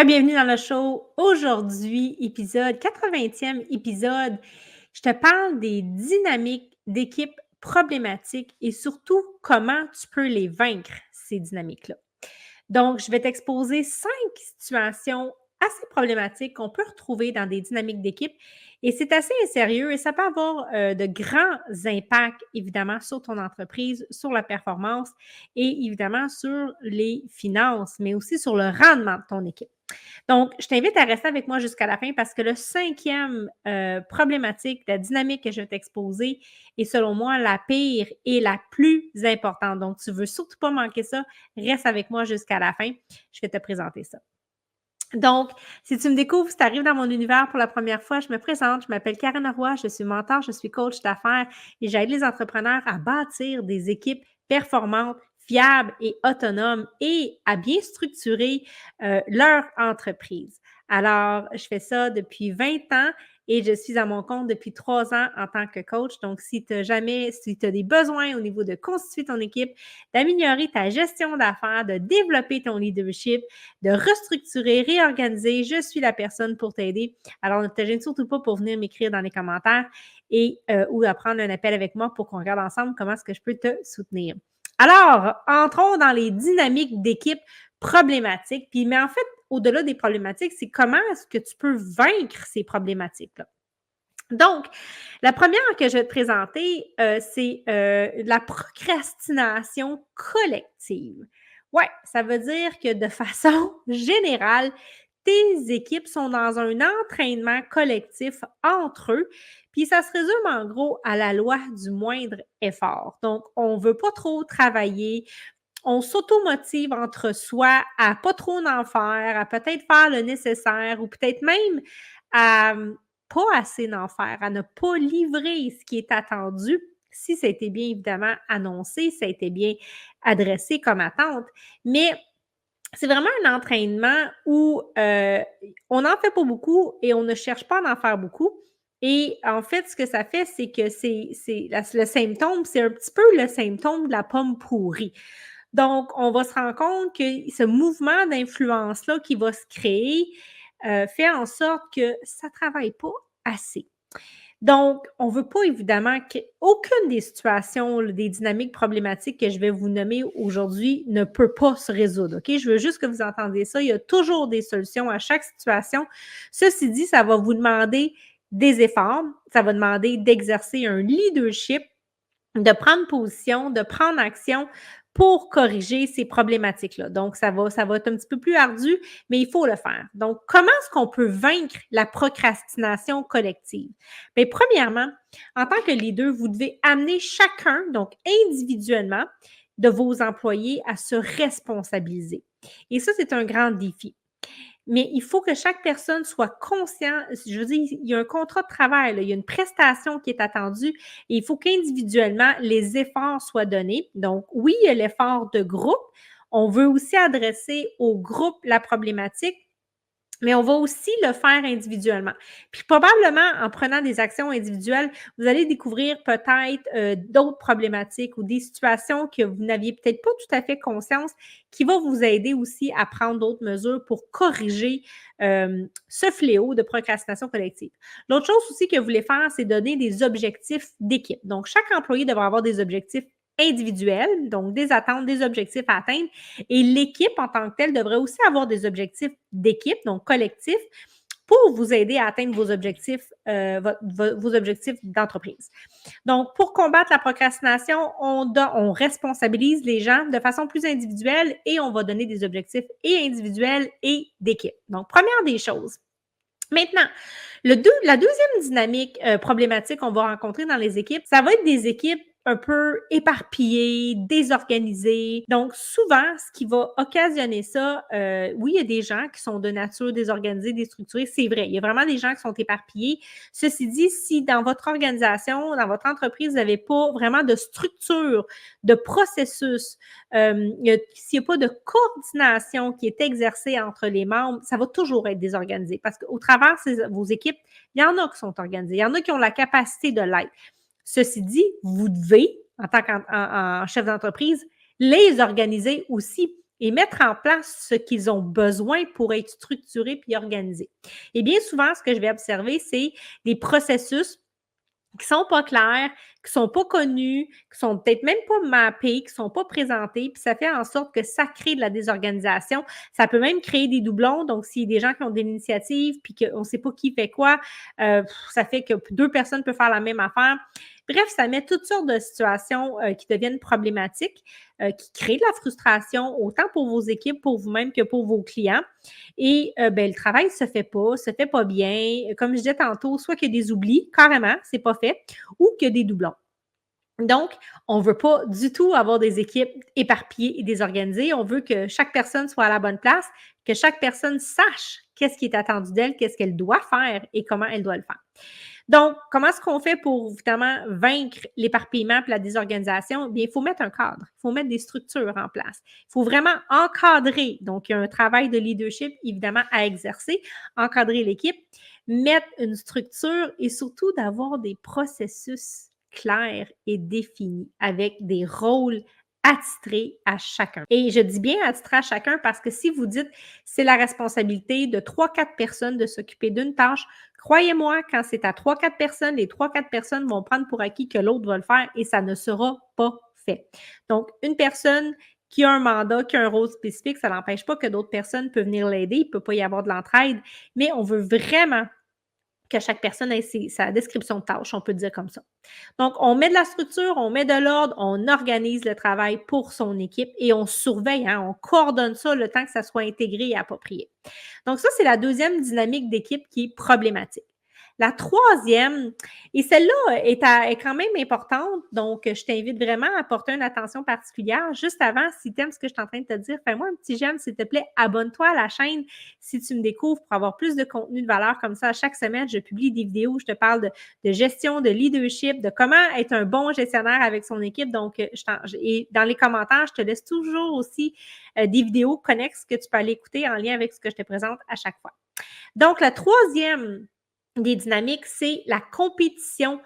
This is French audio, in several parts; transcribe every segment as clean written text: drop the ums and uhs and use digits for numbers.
Bienvenue dans le show. Aujourd'hui, épisode 80e épisode. Je te parle des dynamiques d'équipe problématiques et surtout comment tu peux les vaincre, ces dynamiques-là. Donc, je vais t'exposer 5 situations assez problématiques qu'on peut retrouver dans des dynamiques d'équipe et c'est assez sérieux et ça peut avoir de grands impacts, évidemment, sur ton entreprise, sur la performance et évidemment sur les finances, mais aussi sur le rendement de ton équipe. Donc, je t'invite à rester avec moi jusqu'à la fin parce que le 5e problématique, la dynamique que je vais t'exposer est selon moi la pire et la plus importante. Donc, tu ne veux surtout pas manquer ça. Reste avec moi jusqu'à la fin. Je vais te présenter ça. Donc, si tu me découvres, si tu arrives dans mon univers pour la première fois, je me présente, je m'appelle Karen Roy, je suis mentor, je suis coach d'affaires et j'aide les entrepreneurs à bâtir des équipes performantes, fiables et autonomes et à bien structurer leur entreprise. Alors, je fais ça depuis 20 ans et je suis à mon compte depuis 3 ans en tant que coach. Donc, si tu as des besoins au niveau de constituer ton équipe, d'améliorer ta gestion d'affaires, de développer ton leadership, de restructurer, réorganiser. Je suis la personne pour t'aider. Alors, ne te gêne surtout pas pour venir m'écrire dans les commentaires et ou à prendre un appel avec moi pour qu'on regarde ensemble comment est-ce que je peux te soutenir. Alors, entrons dans les dynamiques d'équipe problématiques. Mais en fait, au-delà des problématiques, c'est comment est-ce que tu peux vaincre ces problématiques-là. Donc, la première que je vais te présenter, c'est la procrastination collective. Ouais, ça veut dire que de façon générale, tes équipes sont dans un entraînement collectif entre eux, puis ça se résume en gros à la loi du moindre effort. Donc, on ne veut pas trop travailler, on s'automotive entre soi à pas trop en faire, à peut-être faire le nécessaire ou peut-être même à pas assez d'en faire, à ne pas livrer ce qui est attendu, si ça a été bien évidemment annoncé, si ça a été bien adressé comme attente. Mais c'est vraiment un entraînement où on n'en fait pas beaucoup et on ne cherche pas à en faire beaucoup. Et en fait, ce que ça fait, c'est que le symptôme, c'est un petit peu le symptôme de la pomme pourrie. Donc, on va se rendre compte que ce mouvement d'influence-là qui va se créer fait en sorte que ça ne travaille pas assez. Donc, on ne veut pas évidemment qu'aucune des situations, des dynamiques problématiques que je vais vous nommer aujourd'hui ne peut pas se résoudre. OK? Je veux juste que vous entendiez ça. Il y a toujours des solutions à chaque situation. Ceci dit, ça va vous demander des efforts, ça va demander d'exercer un leadership, de prendre position, de prendre action pour corriger ces problématiques-là. Donc, ça va être un petit peu plus ardu, mais il faut le faire. Donc, comment est-ce qu'on peut vaincre la procrastination collective? Bien, premièrement, en tant que leader, vous devez amener chacun, donc individuellement, de vos employés à se responsabiliser. Et ça, c'est un grand défi. Mais il faut que chaque personne soit consciente. Je veux dire, il y a un contrat de travail, là, il y a une prestation qui est attendue et il faut qu'individuellement, les efforts soient donnés. Donc, oui, il y a l'effort de groupe. On veut aussi adresser au groupe la problématique, mais on va aussi le faire individuellement. Puis probablement, en prenant des actions individuelles, vous allez découvrir peut-être d'autres problématiques ou des situations que vous n'aviez peut-être pas tout à fait conscience qui vont vous aider aussi à prendre d'autres mesures pour corriger ce fléau de procrastination collective. L'autre chose aussi que vous voulez faire, c'est donner des objectifs d'équipe. Donc, chaque employé devra avoir des objectifs individuels, donc des attentes, des objectifs à atteindre. Et l'équipe en tant que telle devrait aussi avoir des objectifs d'équipe, donc collectifs, pour vous aider à atteindre vos objectifs, vos objectifs d'entreprise. Donc, pour combattre la procrastination, on responsabilise les gens de façon plus individuelle et on va donner des objectifs et individuels et d'équipe. Donc, première des choses. Maintenant, la deuxième dynamique problématique qu'on va rencontrer dans les équipes, ça va être des équipes un peu éparpillées, désorganisées. Donc, souvent, ce qui va occasionner ça, oui, il y a des gens qui sont de nature désorganisée, déstructurée, c'est vrai. Il y a vraiment des gens qui sont éparpillés. Ceci dit, si dans votre organisation, dans votre entreprise, vous n'avez pas vraiment de structure, de processus, s'il n'y a pas de coordination qui est exercée entre les membres, ça va toujours être désorganisé parce qu'au travers de vos équipes, il y en a qui sont organisées, il y en a qui ont la capacité de l'être. Ceci dit, vous devez, en tant que chef d'entreprise, les organiser aussi et mettre en place ce qu'ils ont besoin pour être structurés puis organisés. Et bien souvent, ce que je vais observer, c'est des processus qui sont pas clairs, qui sont pas connus, qui sont peut-être même pas mappés, qui sont pas présentés, puis ça fait en sorte que ça crée de la désorganisation. Ça peut même créer des doublons. Donc, s'il y a des gens qui ont de l'initiative puis qu'on ne sait pas qui fait quoi, ça fait que 2 personnes peuvent faire la même affaire. Bref, ça met toutes sortes de situations qui deviennent problématiques, qui créent de la frustration autant pour vos équipes, pour vous-même que pour vos clients. Et ben, le travail ne se fait pas bien. Comme je disais tantôt, soit qu'il y a des oublis, carrément, c'est pas fait, ou qu'il y a des doublons. Donc, on ne veut pas du tout avoir des équipes éparpillées et désorganisées. On veut que chaque personne soit à la bonne place, que chaque personne sache qu'est-ce qui est attendu d'elle, qu'est-ce qu'elle doit faire et comment elle doit le faire. Donc, comment est-ce qu'on fait pour évidemment vaincre l'éparpillement et la désorganisation? Bien, il faut mettre un cadre, il faut mettre des structures en place. Il faut vraiment encadrer. Donc, il y a un travail de leadership, évidemment, à exercer, encadrer l'équipe, mettre une structure et surtout d'avoir des processus clairs et définis avec des rôles attitrés à chacun. Et je dis bien attitrés à chacun parce que si vous dites c'est la responsabilité de 3-4 personnes de s'occuper d'une tâche, croyez-moi, quand c'est à 3-4 personnes, les 3-4 personnes vont prendre pour acquis que l'autre va le faire et ça ne sera pas fait. Donc, une personne qui a un mandat, qui a un rôle spécifique, ça n'empêche pas que d'autres personnes peuvent venir l'aider, il ne peut pas y avoir de l'entraide, mais on veut vraiment que chaque personne ait sa description de tâche, on peut dire comme ça. Donc, on met de la structure, on met de l'ordre, on organise le travail pour son équipe et on surveille, hein, on coordonne ça le temps que ça soit intégré et approprié. Donc, ça, c'est la deuxième dynamique d'équipe qui est problématique. La troisième, et celle-là est quand même importante, donc je t'invite vraiment à porter une attention particulière. Juste avant, si tu aimes ce que je suis en train de te dire, fais-moi un petit j'aime, s'il te plaît. Abonne-toi à la chaîne si tu me découvres pour avoir plus de contenu de valeur comme ça. Chaque semaine, je publie des vidéos où je te parle de gestion, de leadership, de comment être un bon gestionnaire avec son équipe. Donc, et dans les commentaires, je te laisse toujours aussi des vidéos connexes que tu peux aller écouter en lien avec ce que je te présente à chaque fois. Donc, la troisième des dynamiques, c'est la compétition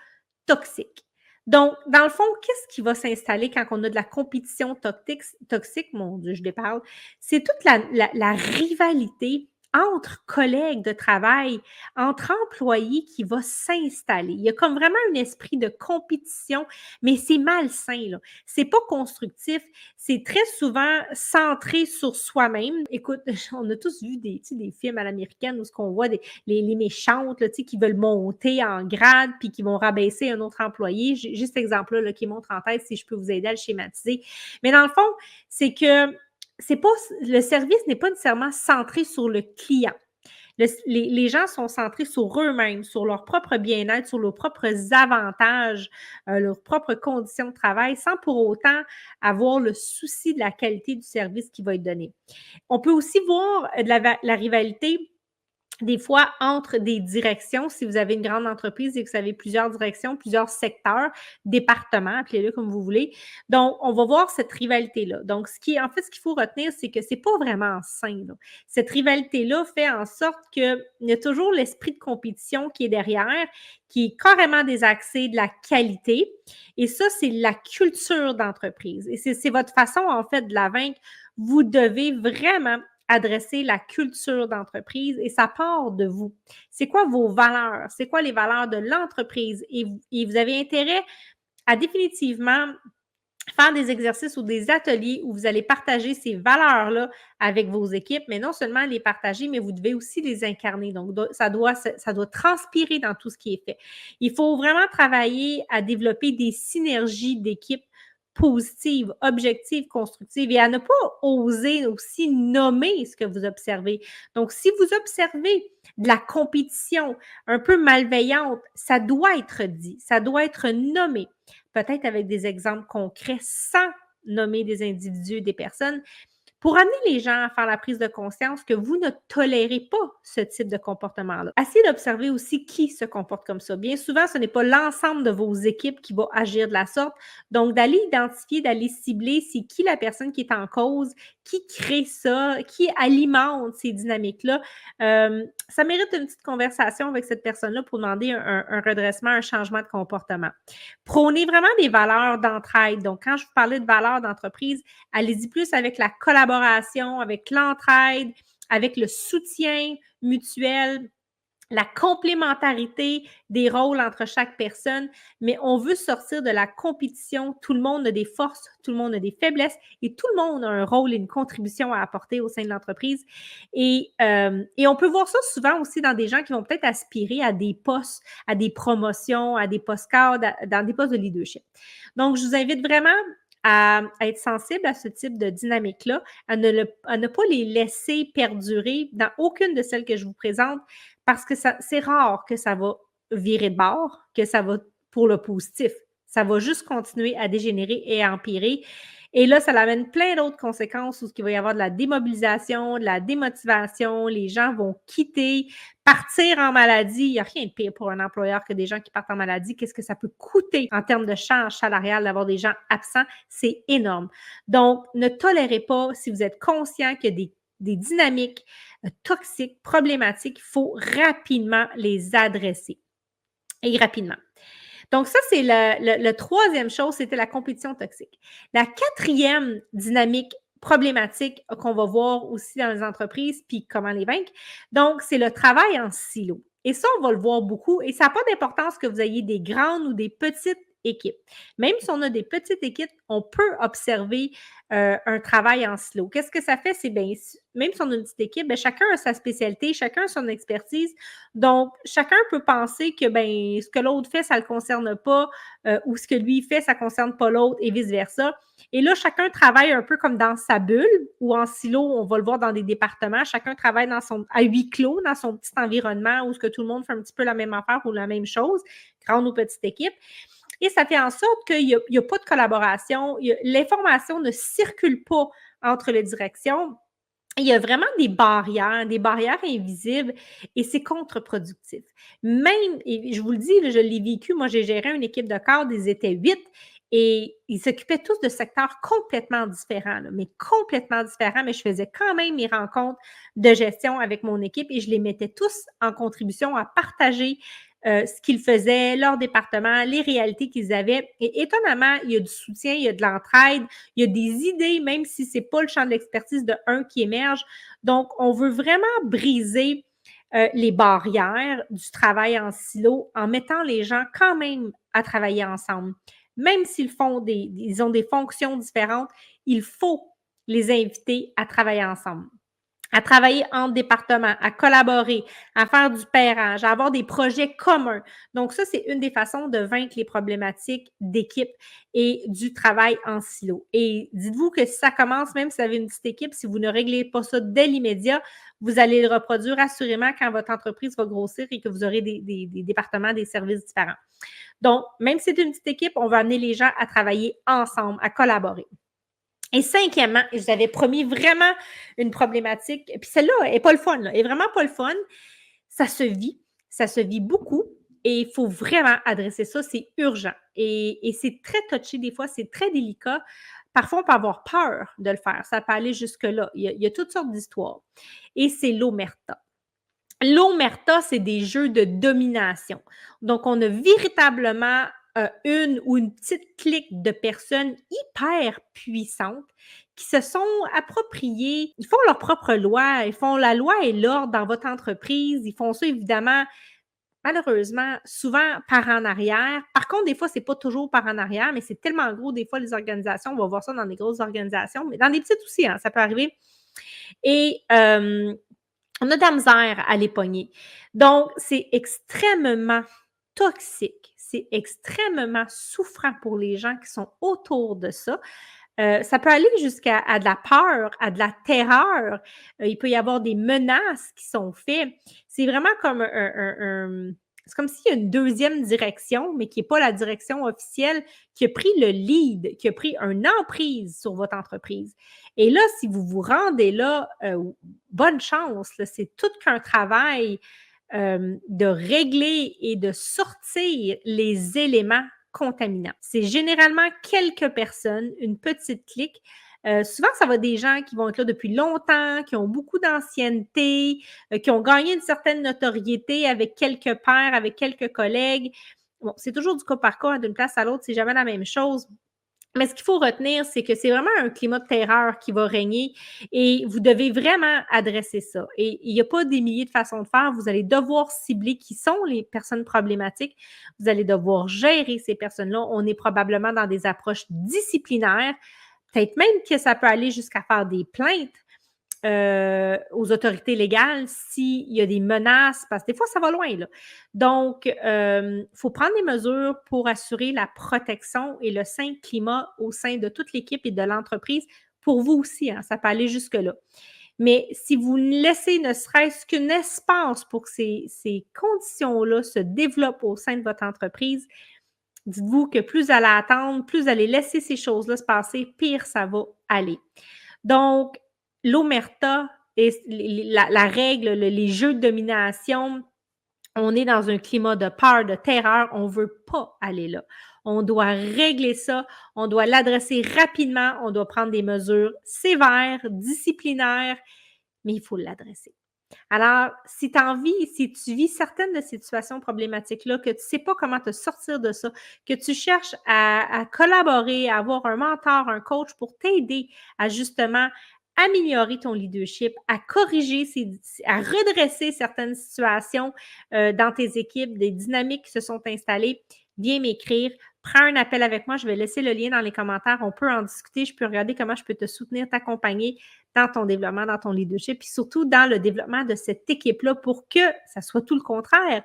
toxique. Donc, dans le fond, qu'est-ce qui va s'installer quand on a de la compétition toxique? Mon Dieu, je déparle. C'est toute la rivalité entre collègues de travail, entre employés qui va s'installer. Il y a comme vraiment un esprit de compétition, mais c'est malsain, là. C'est pas constructif. C'est très souvent centré sur soi-même. Écoute, on a tous vu des films à l'américaine où ce qu'on voit les méchantes là, qui veulent monter en grade puis qui vont rabaisser un autre employé. J'ai juste cet exemple-là là, qui montre en tête si je peux vous aider à le schématiser. Mais dans le fond, c'est que le service n'est pas nécessairement centré sur le client. Les gens sont centrés sur eux-mêmes, sur leur propre bien-être, sur leurs propres avantages, leurs propres conditions de travail, sans pour autant avoir le souci de la qualité du service qui va être donné. On peut aussi voir de la rivalité des fois entre des directions, si vous avez une grande entreprise et que vous avez plusieurs directions, plusieurs secteurs, départements, appelez-le comme vous voulez. Donc, on va voir cette rivalité-là. Donc, ce qu'il faut retenir, c'est que c'est pas vraiment sain, là. Cette rivalité-là fait en sorte qu'il y a toujours l'esprit de compétition qui est derrière, qui est carrément désaxé de la qualité. Et ça, c'est la culture d'entreprise. Et c'est votre façon, en fait, de la vaincre. Vous devez vraiment adresser la culture d'entreprise et ça part de vous. C'est quoi vos valeurs? C'est quoi les valeurs de l'entreprise? Et vous avez intérêt à définitivement faire des exercices ou des ateliers où vous allez partager ces valeurs-là avec vos équipes, mais non seulement les partager, mais vous devez aussi les incarner. Donc, ça doit transpirer dans tout ce qui est fait. Il faut vraiment travailler à développer des synergies d'équipe positives, objectives, constructives et à ne pas oser aussi nommer ce que vous observez. Donc, si vous observez de la compétition un peu malveillante, ça doit être dit, ça doit être nommé, peut-être avec des exemples concrets sans nommer des individus, des personnes, pour amener les gens à faire la prise de conscience que vous ne tolérez pas ce type de comportement-là. Essayez d'observer aussi qui se comporte comme ça. Bien souvent, ce n'est pas l'ensemble de vos équipes qui va agir de la sorte. Donc, d'aller identifier, d'aller cibler, c'est qui la personne qui est en cause, qui crée ça, qui alimente ces dynamiques-là. Ça mérite une petite conversation avec cette personne-là pour demander un redressement, un changement de comportement. Prônez vraiment des valeurs d'entraide. Donc, quand je vous parlais de valeurs d'entreprise, allez-y plus avec la collaboration, avec l'entraide, avec le soutien mutuel, la complémentarité des rôles entre chaque personne, mais on veut sortir de la compétition. Tout le monde a des forces, tout le monde a des faiblesses et tout le monde a un rôle et une contribution à apporter au sein de l'entreprise. Et on peut voir ça souvent aussi dans des gens qui vont peut-être aspirer à des postes, à des promotions, à des postes cadres, dans des postes de leadership. Donc, je vous invite vraiment à être sensible à ce type de dynamique-là, à ne pas les laisser perdurer dans aucune de celles que je vous présente, parce que c'est rare que ça va virer de bord, que ça va pour le positif. Ça va juste continuer à dégénérer et à empirer. Et là, ça amène plein d'autres conséquences où il va y avoir de la démobilisation, de la démotivation, les gens vont quitter, partir en maladie. Il n'y a rien de pire pour un employeur que des gens qui partent en maladie. Qu'est-ce que ça peut coûter en termes de charge salariale d'avoir des gens absents? C'est énorme. Donc, ne tolérez pas, si vous êtes conscient qu'il y a des dynamiques toxiques, problématiques, il faut rapidement les adresser. Et rapidement. Donc, ça, c'est le troisième chose, c'était la compétition toxique. La quatrième dynamique problématique qu'on va voir aussi dans les entreprises, puis comment les vaincre, donc, c'est le travail en silo. Et ça, on va le voir beaucoup, et ça n'a pas d'importance que vous ayez des grandes ou des petites équipes. Même si on a des petites équipes, on peut observer un travail en silo. Qu'est-ce que ça fait? C'est bien, même si on a une petite équipe, bien, chacun a sa spécialité, chacun a son expertise. Donc, chacun peut penser que ben, ce que l'autre fait, ça ne le concerne pas, ou ce que lui fait, ça ne concerne pas l'autre, et vice-versa. Et là, chacun travaille un peu comme dans sa bulle, ou en silo, on va le voir dans des départements. Chacun travaille à huis clos, dans son petit environnement, où ce que tout le monde fait un petit peu la même affaire ou la même chose, grande ou petite équipe. Et ça fait en sorte qu'il n'y a pas de collaboration, l'information ne circule pas entre les directions. Il y a vraiment des barrières invisibles et c'est contre-productif. Même, et je vous le dis, je l'ai vécu, moi j'ai géré une équipe de cadres, ils étaient 8 et ils s'occupaient tous de secteurs complètement différents, là, mais complètement différents, mais je faisais quand même mes rencontres de gestion avec mon équipe et je les mettais tous en contribution à partager ce qu'ils faisaient, leur département, les réalités qu'ils avaient. Et étonnamment, il y a du soutien, il y a de l'entraide, il y a des idées, même si ce n'est pas le champ de l'expertise de un qui émerge. Donc, on veut vraiment briser les barrières du travail en silo en mettant les gens quand même à travailler ensemble. Même s'ils ils ont des fonctions différentes, il faut les inviter à travailler ensemble, à travailler en département, à collaborer, à faire du pairage, à avoir des projets communs. Donc ça, c'est une des façons de vaincre les problématiques d'équipe et du travail en silo. Et dites-vous que si ça commence, même si vous avez une petite équipe, si vous ne réglez pas ça dès l'immédiat, vous allez le reproduire assurément quand votre entreprise va grossir et que vous aurez des départements, des services différents. Donc, même si c'est une petite équipe, on va amener les gens à travailler ensemble, à collaborer. Et cinquièmement, je vous avais promis vraiment une problématique, puis celle-là n'est pas le fun, là, elle est vraiment pas le fun. Ça se vit beaucoup et il faut vraiment adresser ça, c'est urgent. Et c'est très touché des fois, c'est très délicat. Parfois, on peut avoir peur de le faire, ça peut aller jusque-là. Il y a toutes sortes d'histoires. Et c'est l'omerta. L'omerta, c'est des jeux de domination. Donc, on a véritablement une ou une petite clique de personnes hyper puissantes qui se sont appropriées, ils font leur propre loi, ils font la loi et l'ordre dans votre entreprise, ils font ça évidemment, malheureusement, souvent par en arrière. Par contre, des fois, c'est pas toujours par en arrière, mais c'est tellement gros, des fois, les organisations, on va voir ça dans des grosses organisations, mais dans des petites aussi, hein, ça peut arriver. Et on a de la misère à les pogner. Donc, c'est extrêmement toxique. C'est extrêmement souffrant pour les gens qui sont autour de ça. Ça peut aller jusqu'à de la peur, à de la terreur. Il peut y avoir des menaces qui sont faites. C'est vraiment comme c'est comme s'il y a une deuxième direction, mais qui n'est pas la direction officielle, qui a pris le lead, qui a pris une emprise sur votre entreprise. Et là, si vous vous rendez là, bonne chance, là, c'est tout qu'un travail de régler et de sortir les éléments contaminants. C'est généralement quelques personnes, une petite clique, Souvent, ça va être des gens qui vont être là depuis longtemps, qui ont beaucoup d'ancienneté, qui ont gagné une certaine notoriété avec quelques pairs, avec quelques collègues. Bon, c'est toujours du cas par cas, hein, d'une place à l'autre, c'est jamais la même chose. Mais ce qu'il faut retenir, c'est que c'est vraiment un climat de terreur qui va régner et vous devez vraiment adresser ça. Et il n'y a pas des milliers de façons de faire. Vous allez devoir cibler qui sont les personnes problématiques. Vous allez devoir gérer ces personnes-là. On est probablement dans des approches disciplinaires. Peut-être même que ça peut aller jusqu'à faire des plaintes aux autorités légales s'il y a des menaces, parce que des fois, ça va loin, là. Donc, il faut prendre des mesures pour assurer la protection et le sain climat au sein de toute l'équipe et de l'entreprise. Pour vous aussi, hein, ça peut aller jusque-là. Mais si vous laissez ne serait-ce qu'un espace pour que ces conditions-là se développent au sein de votre entreprise, dites-vous que plus vous allez attendre, plus vous allez laisser ces choses-là se passer, pire ça va aller. Donc, l'omerta et la règle, les jeux de domination, on est dans un climat de peur, de terreur, on ne veut pas aller là. On doit régler ça, on doit l'adresser rapidement, on doit prendre des mesures sévères, disciplinaires, mais il faut l'adresser. Alors, si si tu vis certaines de ces situations problématiques-là, que tu ne sais pas comment te sortir de ça, que tu cherches à collaborer, à avoir un mentor, un coach pour t'aider à justement améliorer ton leadership, à corriger, à redresser certaines situations dans tes équipes, des dynamiques qui se sont installées, viens m'écrire. Prends un appel avec moi, je vais laisser le lien dans les commentaires. On peut en discuter, je peux regarder comment je peux te soutenir, t'accompagner dans ton développement, dans ton leadership, puis surtout dans le développement de cette équipe-là pour que ça soit tout le contraire.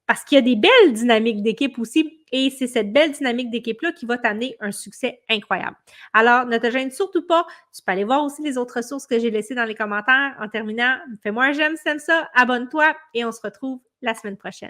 Parce qu'il y a des belles dynamiques d'équipe aussi, et c'est cette belle dynamique d'équipe-là qui va t'amener un succès incroyable. Alors, ne te gêne surtout pas. Tu peux aller voir aussi les autres ressources que j'ai laissées dans les commentaires. En terminant, fais-moi un j'aime si t'aimes ça, abonne-toi et on se retrouve la semaine prochaine.